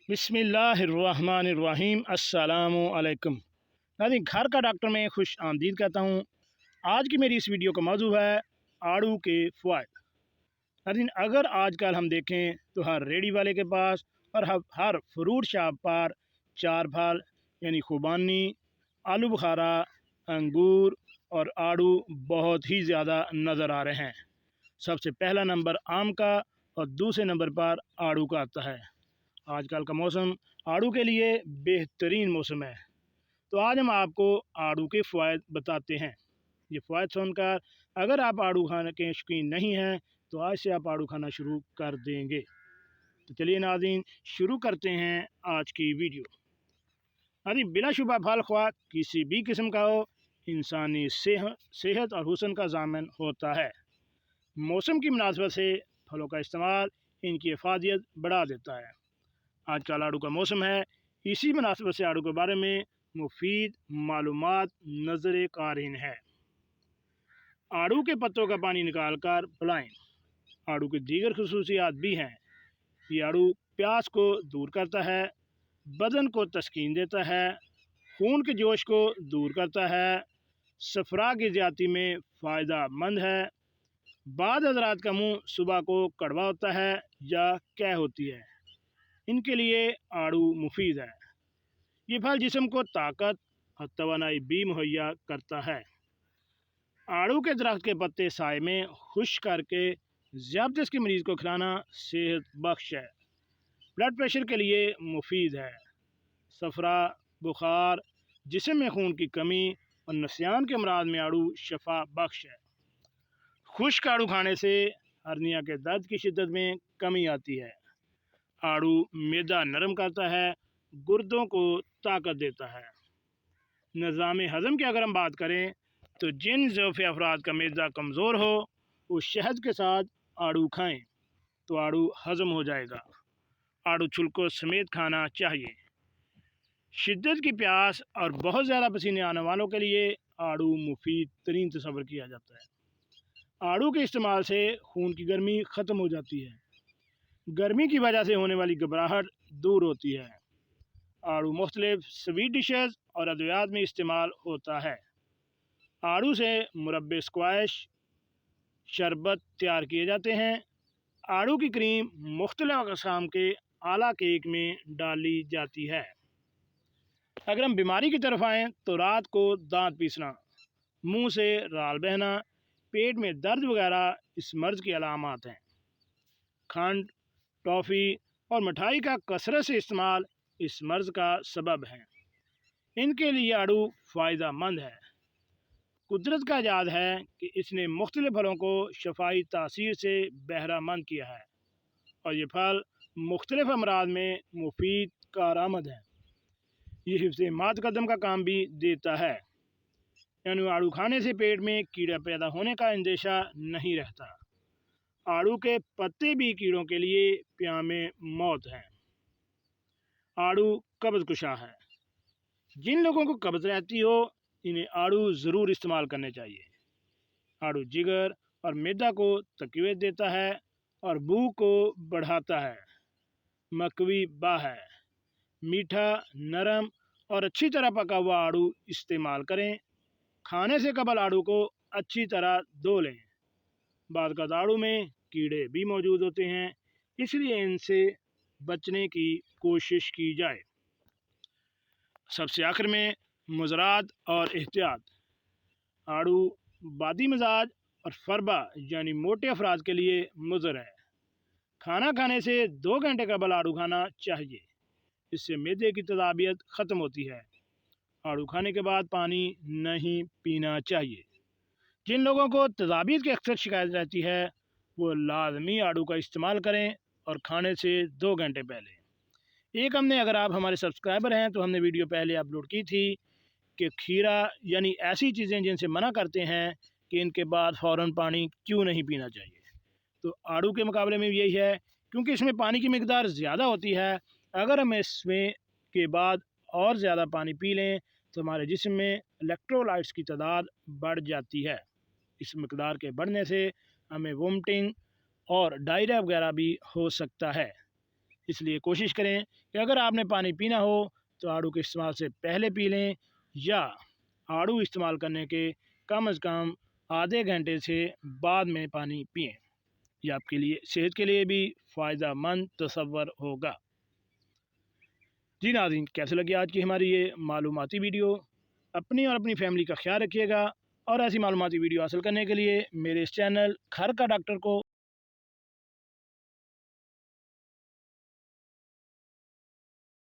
बिस्मिल्लाहिर्रहमानिर्रहीम। अस्सलाम वालेकुम नाज़रीन, घर का डॉक्टर में खुश आमदीद कहता हूँ। आज की मेरी इस वीडियो का मौजू है आड़ू के फ़वाइद। नाज़रीन, अगर आजकल हम देखें तो हर रेडी वाले के पास और हर फ्रूट शॉप पर चार फल यानी खुबानी, आलू बुखारा, अंगूर और आड़ू बहुत ही ज़्यादा नज़र आ रहे हैं। सबसे पहला नंबर आम का और दूसरे नंबर पर आड़ू का आता है। आजकल का मौसम आड़ू के लिए बेहतरीन मौसम है। तो आज हम आपको आड़ू के फ़वाइद बताते हैं। ये फ़वाइद सुनकर अगर आप आड़ू खाने के शौकीन नहीं हैं तो आज से आप आड़ू खाना शुरू कर देंगे। तो चलिए नाज़रीन, शुरू करते हैं आज की वीडियो। नाज़रीन, बिलाशुबा फल ख्वाह किसी भी किस्म का हो, इंसानी सेहत और हुस्न का ज़ामिन होता है। मौसम की मुनासिबत से फलों का इस्तेमाल इनकी हिफाजत बढ़ा देता है। आजकल आड़ू का मौसम है, इसी मुनासिबत से आड़ू के बारे में मुफीद मालूमात नज़र कारीन है। आड़ू के पत्तों का पानी निकाल कर पिलाएं। आड़ू की दीगर खसूसियात भी हैं। ये आड़ू प्यास को दूर करता है, बदन को तस्कीन देता है, खून के जोश को दूर करता है, सफरा की ज़्यादती में फ़ायदा मंद है। बाद हज़रात का मुँह सुबह को कड़वा होता है या कै होती है, इनके लिए आड़ू मुफीद है। ये फल जिस्म को ताकत और तवानाई भी मुहैया करता है। आड़ू के दरख्त के पत्ते साए में खुश्क करके ज़ियादतीस के मरीज़ को खिलाना सेहत बख्श है। ब्लड प्रेशर के लिए मुफीद है। सफरा, बुखार, जिस्म में खून की कमी और नसियान के अमराज में आड़ू शफा बख्श है। खुश्क आड़ू खाने से हर्निया के दर्द की शिद्दत में कमी आती है। आड़ू मैदा नरम करता है, गुर्दों को ताकत देता है। निज़ाम हज़म की अगर हम बात करें तो जिन ज़ोफ़े अफराद का मैदा कमज़ोर हो वो शहद के साथ आड़ू खाएं तो आड़ू हज़म हो जाएगा। आड़ू छिलकों समेत खाना चाहिए। शिद्दत की प्यास और बहुत ज़्यादा पसीने आने वालों के लिए आड़ू मुफीद तरीन तस्वर किया जाता है। आड़ू के इस्तेमाल से खून की गर्मी ख़त्म हो जाती है। गर्मी की वजह से होने वाली घबराहट दूर होती है। आड़ू मुख्तलिफ स्वीट डिशेज़ और अद्वियात में इस्तेमाल होता है। आड़ू से मुरब्बे, स्क्वैश, शरबत तैयार किए जाते हैं। आड़ू की क्रीम मुख्तलिफ अक़साम के आला केक में डाली जाती है। अगर हम बीमारी की तरफ आएँ तो रात को दांत पीसना, मुंह से राल बहना, पेट में दर्द वगैरह इस मर्ज़ की अलामात हैं। खंड, टॉफ़ी और मिठाई का कसरत से इस्तेमाल इस मर्ज़ का सबब है। इनके लिए आड़ू फ़ायदा मंद है। कुदरत का इजाद है कि इसने मुख्तलिफ फलों को शफाई तासीर से बहरामंद किया है और ये फल मुख्तलिफ अमराज में मुफीद कारआमद है। ये हिफ्ज़ मातकदम का काम भी देता है, यानी आड़ू खाने से पेट में कीड़ा पैदा होने का अंदेशा नहीं रहता। आड़ू के पत्ते भी कीड़ों के लिए प्यामे मौत हैं। आड़ू कब्ज़ कुशा है। जिन लोगों को कब्ज़ रहती हो इन्हें आड़ू ज़रूर इस्तेमाल करने चाहिए। आड़ू जिगर और मैदा को तक़वियत देता है और भूख को बढ़ाता है। मकवी बा है। मीठा, नरम और अच्छी तरह पका हुआ आड़ू इस्तेमाल करें। खाने से कबल आड़ू को अच्छी तरह धो लें। बाद का आड़ू में कीड़े भी मौजूद होते हैं, इसलिए इनसे बचने की कोशिश की जाए। सबसे आखिर में मुज़रात और एहतियात। आड़ू बादी मिजाज और फरबा यानी मोटे अफराद के लिए मुज़र है। खाना खाने से 2 घंटे कबल आड़ू खाना चाहिए, इससे मैदे की तेज़ाबियत ख़त्म होती है। आड़ू खाने के बाद पानी नहीं पीना चाहिए। जिन लोगों को तेज़ाबियत की अक्सर शिकायत रहती है वो लाजमी आड़ू का इस्तेमाल करें और खाने से 2 घंटे पहले। एक हमने, अगर आप हमारे सब्सक्राइबर हैं तो हमने वीडियो पहले अपलोड की थी कि खीरा यानी ऐसी चीज़ें जिनसे मना करते हैं कि इनके बाद फ़ौरन पानी क्यों नहीं पीना चाहिए, तो आड़ू के मुकाबले में यही है क्योंकि इसमें पानी की मिकदार ज़्यादा होती है। अगर हम इसमें के बाद और ज़्यादा पानी पी लें तो हमारे जिस्म में इलेक्ट्रोलाइट्स की तादाद बढ़ जाती है। इस मिकदार के बढ़ने से हमें वोमिटिंग और डायरिया वगैरह भी हो सकता है। اس لیے کوشش کریں کہ اگر آپ نے پانی پینا ہو تو آڑو کے استعمال سے پہلے پی لیں، یا آڑو استعمال کرنے کے کم از کم آدھے گھنٹے سے بعد میں پانی پئیں۔ یہ آپ کے لیے صحت کے لیے بھی فائدہ مند تصور ہوگا۔ جی ناظرین، کیسے لگی آج کی ہماری یہ معلوماتی ویڈیو؟ اپنی اور اپنی فیملی کا خیال رکھیے گا، اور ایسی معلوماتی ویڈیو حاصل کرنے کے لیے میرے اس چینل گھر کا ڈاکٹر کو